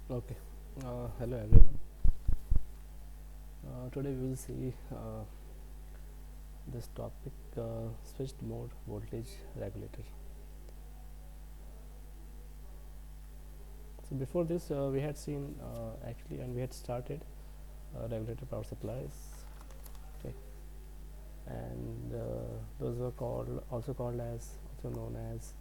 Okay. Hello everyone. Today we will see this topic, switched mode voltage regulator. So before this we had seen actually, and we had started regulator power supplies. Okay. And those were called as, also known as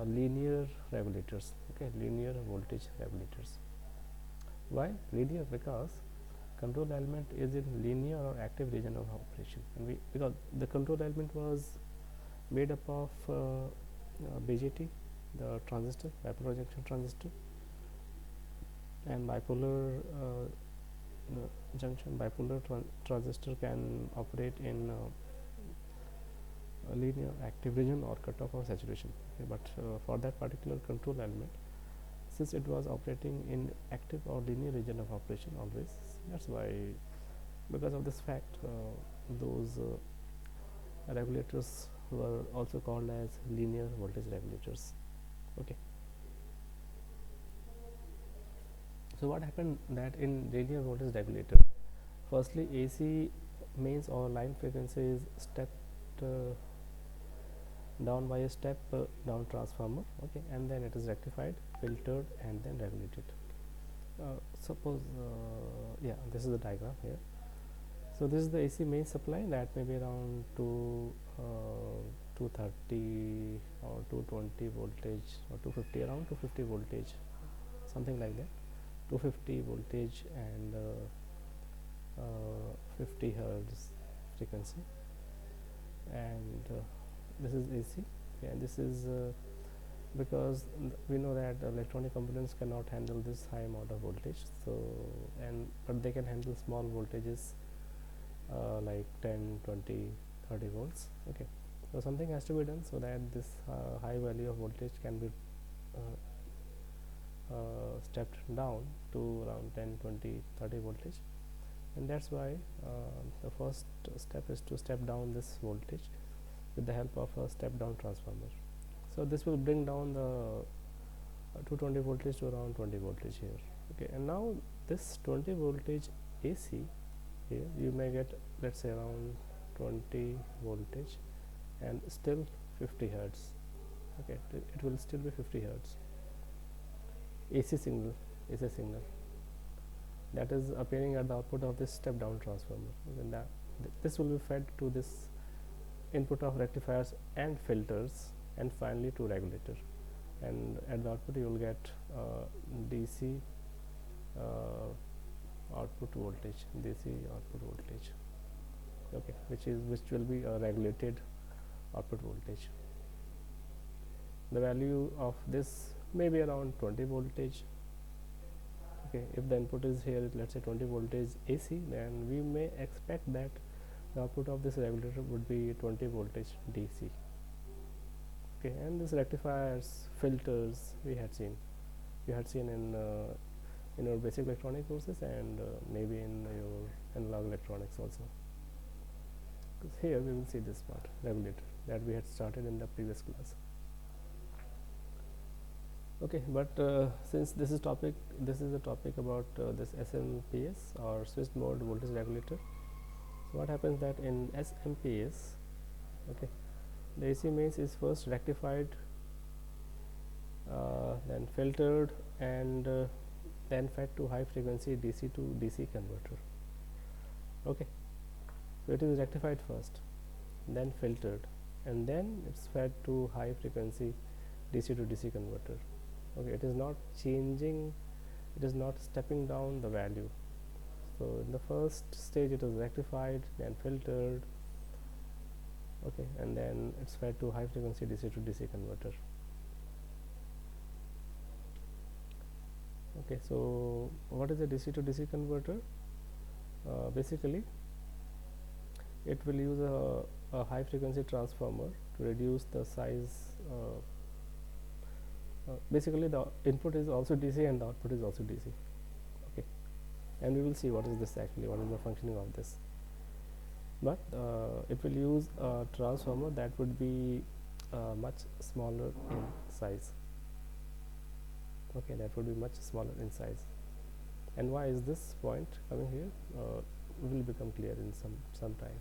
linear regulators. Okay, linear voltage regulators. Why linear? Because control element is in linear or active region of operation, and because the control element was made up of BJT, the transistor, bipolar junction transistor, and bipolar junction bipolar transistor can operate in a linear active region or cutoff or saturation. Okay, but for that particular control element, since it was operating in active or linear region of operation always, that's why, because of this fact, those regulators were also called as linear voltage regulators. Okay. So what happened that in linear voltage regulator, firstly AC mains or line frequency is stepped down by a step down transformer. Okay, and then it is rectified, filtered, and then regulated. Suppose yeah, this is the diagram here. So this is the AC main supply, that may be around 230 or 220 voltage, or 250, around 250 voltage, something like that. 250 voltage and 50 hertz frequency, and this is AC. Okay, and this is because we know that electronic components cannot handle this high amount of voltage, so, and but they can handle small voltages like 10, 20, 30 volts. Okay, so something has to be done so that this high value of voltage can be uh, stepped down to around 10, 20, 30 voltage, and that's why the first step is to step down this voltage with the help of a step down transformer. So this will bring down the 220 voltage to around 20 voltage here. Okay, and now this 20 voltage AC here, you may get, let's say, around 20 voltage and still 50 hertz. Okay, it will still be 50 hertz AC signal, AC signal that is appearing at the output of this step down transformer. Then this will be fed to this input of rectifiers and filters, and finally to regulator, and at the output you will get DC output voltage, DC output voltage. Okay, which will be a regulated output voltage. The value of this may be around 20 voltage. Okay, if the input is here, let's say 20 voltage AC, then we may expect that the output of this regulator would be 20 voltage DC. Okay, and this rectifiers, filters, we had seen in your basic electronic courses, and maybe in your analog electronics also. Because here we will see this part, regulator, that we had started in the previous class. Okay, but since this is a topic about this SMPS, or switched mode voltage regulator. So what happens that in SMPS, okay, the AC mains is first rectified, then filtered, and then fed to high frequency DC to DC converter. Okay, so it is rectified first, then filtered, and then it's fed to high frequency DC to DC converter. Okay, it is not changing, it is not stepping down the value. So in the first stage it is rectified, then filtered, okay, and then it's fed to high frequency DC to DC converter. Okay, so what is a DC to DC converter? Basically it will use a high frequency transformer to reduce the size. Basically the input is also DC and the output is also DC. Okay, and we will see what is this actually, what is the functioning of this. But it will use a transformer that would be much smaller in size. Okay, that would be much smaller in size. And why is this point coming here will become clear in some time.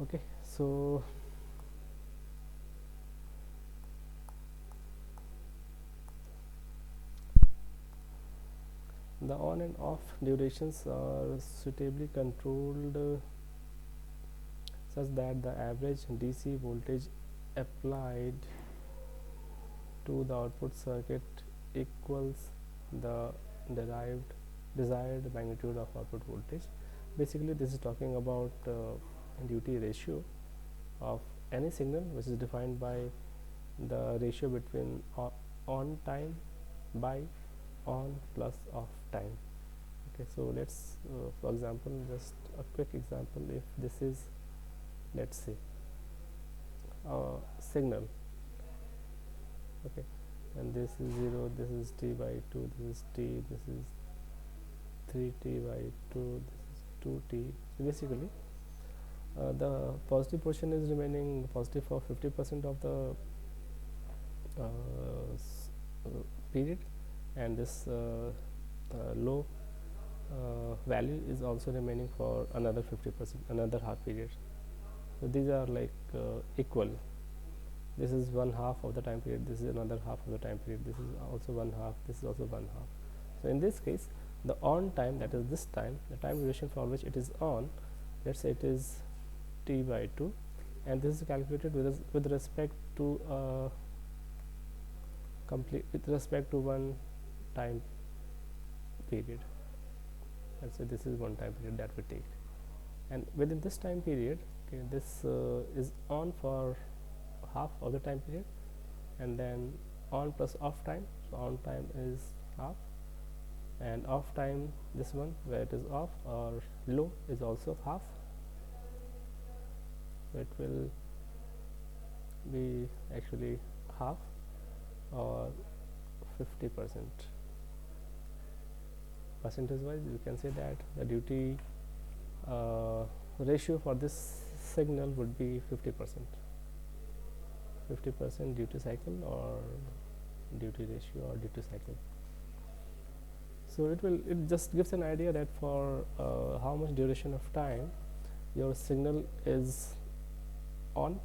Okay, so the on and off durations are suitably controlled such that the average DC voltage applied to the output circuit equals the derived desired magnitude of output voltage. Basically, this is talking about duty ratio of any signal, which is defined by the ratio between on time by on plus off time. Okay, so let's for example, just a quick example. If this is, let's say, a signal, okay, and this is 0, this is t by 2, this is t, this is 3t by 2, this is 2t. So basically the positive portion is remaining positive for 50% of the period, and this low value is also remaining for another 50%, another half period. So these are like equal. This is one half of the time period, this is another half of the time period, this is also one half, this is also one half. So in this case, the on time, that is this time, the time duration for which it is on, let's say it is t by 2, and this is calculated with respect to one time period. Let's say this is one time period that we take, and within this time period, okay, this is on for half of the time period, and then on plus off time. So on time is half, and off time, this one where it is off or low, is also half. So it will be actually half or 50%. Percentage wise, you can say that the duty ratio for this signal would be 50%. 50% duty cycle or duty ratio or duty cycle. So it just gives an idea that for how much duration of time your signal is on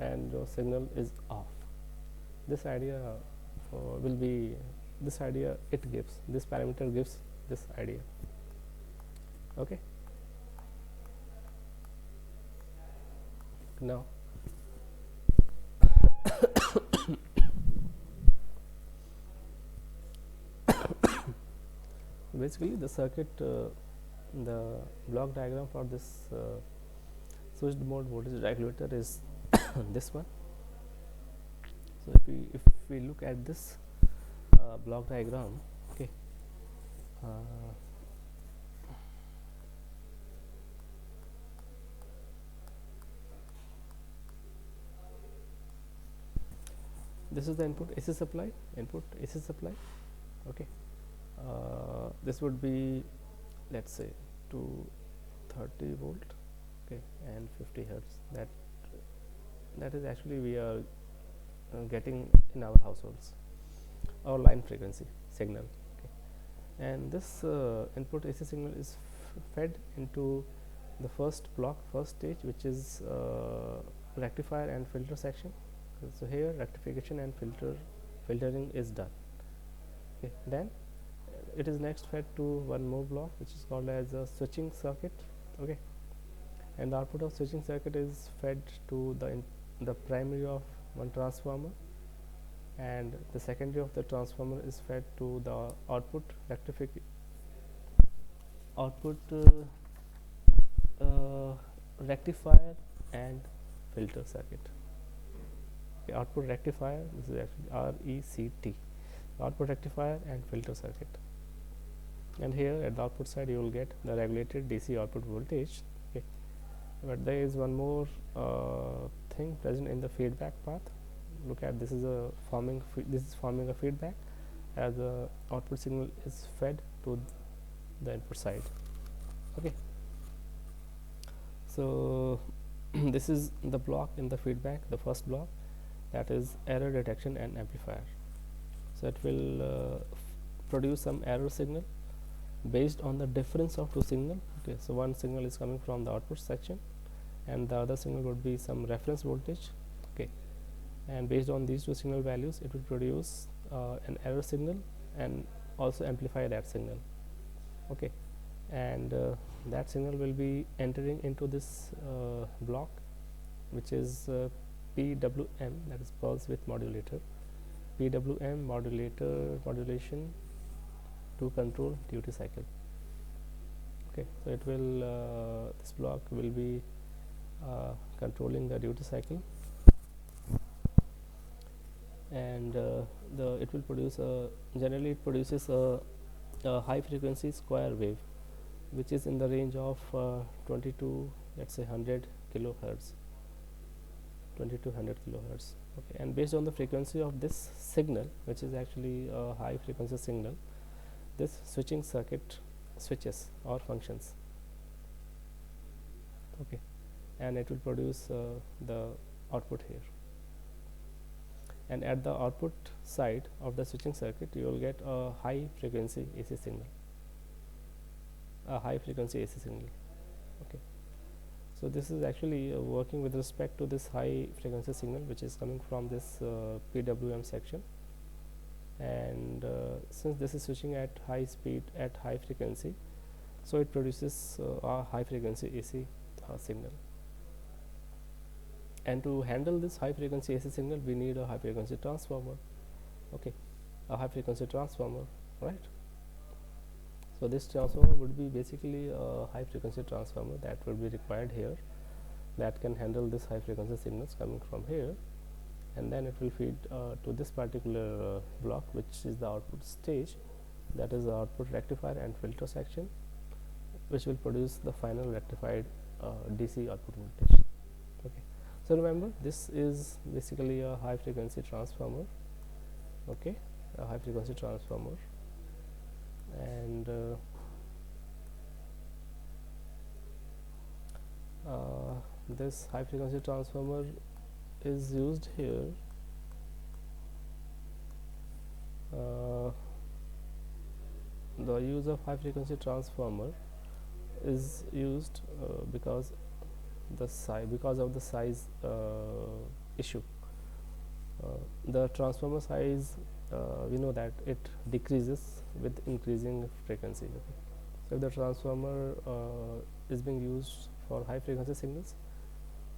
and your signal is off. This idea it gives, this parameter gives this idea. Okay, now basically the circuit, the block diagram for this switched mode voltage regulator is this one. So if we look at this block diagram, okay, this is the input AC supply, okay. This would be, let's say, 230 volt, okay, and 50 hertz. That is actually we are getting in our households, our line frequency signal, okay. And this input AC signal is fed into the first stage, which is rectifier and filter section. So here rectification and filtering is done, okay. Then it is next fed to one more block, which is called as a switching circuit, okay, and the output of switching circuit is fed to the primary of one transformer, and the secondary of the transformer is fed to the output rectifier and filter circuit. Okay, output rectifier, this is actually RECT, output rectifier and filter circuit. And here at the output side you will get the regulated DC output voltage, okay. But there is one more thing present in the feedback path. Look at this, is forming a feedback as the output signal is fed to the input side, okay. So this is the block in the feedback, the first block, that is error detection and amplifier. So it will produce some error signal based on the difference of two signal. Okay, so one signal is coming from the output section and the other signal would be some reference voltage. Okay, and based on these two signal values it will produce an error signal and also amplify that signal. Okay, and that signal will be entering into this block, which is PWM, that is pulse width modulator. PWM modulation to control duty cycle. Okay, so it will this block will be controlling the duty cycle, and it will produce generally it produces a high frequency square wave, which is in the range of 20 to, let's say, 100 kilohertz, 20 to 100 kilohertz. Okay, and based on the frequency of this signal, which is actually a high frequency signal, this switching circuit switches or functions. Okay, and it will produce the output here, and at the output side of the switching circuit you will get a high frequency AC signal, Okay, so this is actually working with respect to this high frequency signal which is coming from this PWM section, and since this is switching at high speed at high frequency, so it produces a high frequency AC signal. And to handle this high frequency AC signal we need a high frequency transformer. Okay, a high frequency transformer, right? So this transformer would be basically a high frequency transformer that will be required here, that can handle this high frequency signals coming from here, and then it will feed to this particular block, which is the output stage, that is the output rectifier and filter section, which will produce the final rectified DC output voltage. Okay, so remember this is basically a high frequency transformer. Okay, a high frequency transformer, and this high frequency transformer is used here the use of high frequency transformer is used because of the size issue. The transformer size, we know that it decreases with increasing frequency. Okay. So if the transformer is being used for high frequency signals,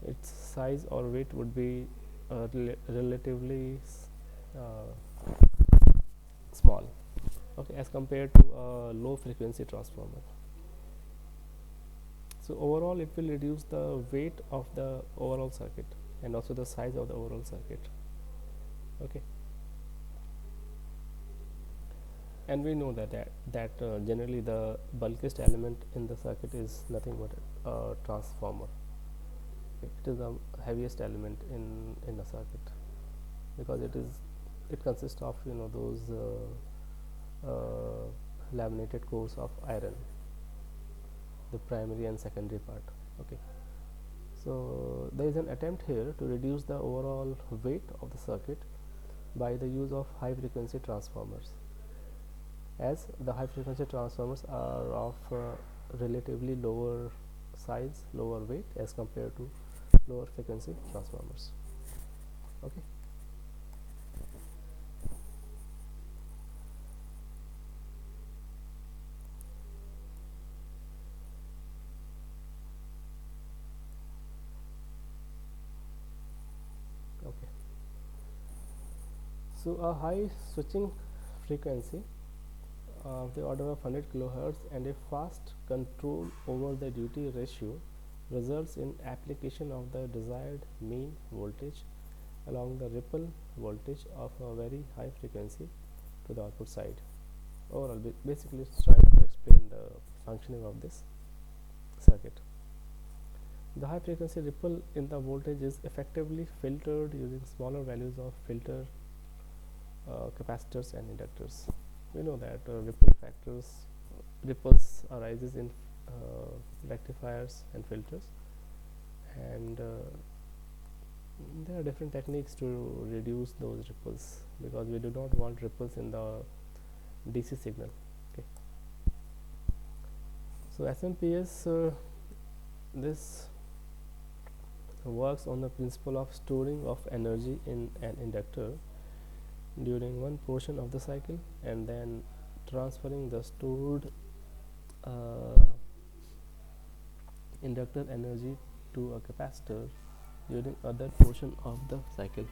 its size or weight would be relatively small, okay, as compared to a low frequency transformer. So overall it will reduce the weight of the overall circuit and also the size of the overall circuit. Okay, and we know that generally the bulkiest element in the circuit is nothing but a transformer. Okay. It is the heaviest element in a circuit because it consists of those laminated cores of iron, the primary and secondary part. Okay, so there is an attempt here to reduce the overall weight of the circuit by the use of high frequency transformers, as the high frequency transformers are of relatively lower size, lower weight as compared to lower frequency transformers. Okay. Okay. So a high switching frequency of the order of 100 kilohertz and a fast control over the duty ratio results in application of the desired mean voltage along the ripple voltage of a very high frequency to the output side. Overall, basically it's trying to explain the functioning of this circuit. The high frequency ripple in the voltage is effectively filtered using smaller values of filter capacitors and inductors. We know that ripples arises in rectifiers and filters, and there are different techniques to reduce those ripples, because we do not want ripples in the DC signal. Okay, so SMPS, this works on the principle of storing of energy in an inductor during one portion of the cycle, and then transferring the stored inductor energy to a capacitor during other portion of the cycle.